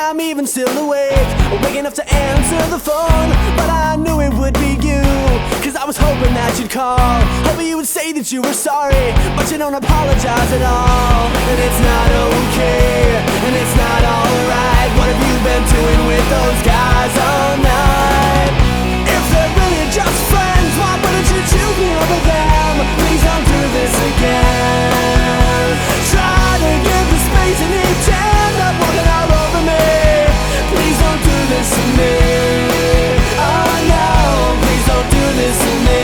I'm even still awake, awake enough to answer the phone. But I knew it would be you, cause I was hoping that you'd call, hoping you would say that you were sorry, but you don't apologize at all. And it's not okay, and it's not alright. What have you been doing with those guys all night? If they're really just friends, why wouldn't you choose me over them? Please don't do this again. Try to give the space and each end up walking all over me. Please don't do this to me. Oh no, please don't do this to me.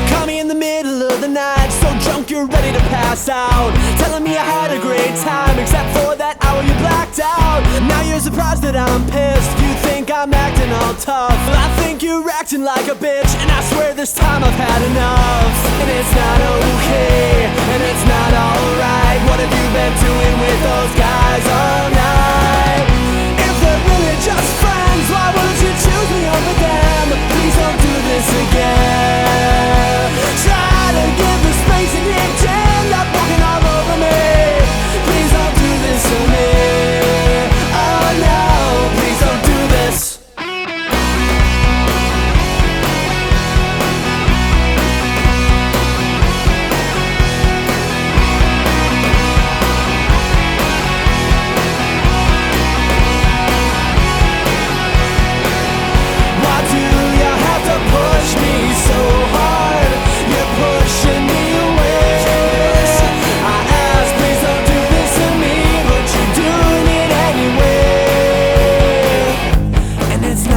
Call me in the middle of the night, so drunk you're ready to pass out, telling me I had a great time, except for that hour you blacked out. Now you're surprised that I'm pissed, you think I'm acting all tough. Well, I think you're acting like a bitch, and I swear this time I've had enough. And it's not okay, and it's not alright. What have you been doing with those guys all night? If they're really just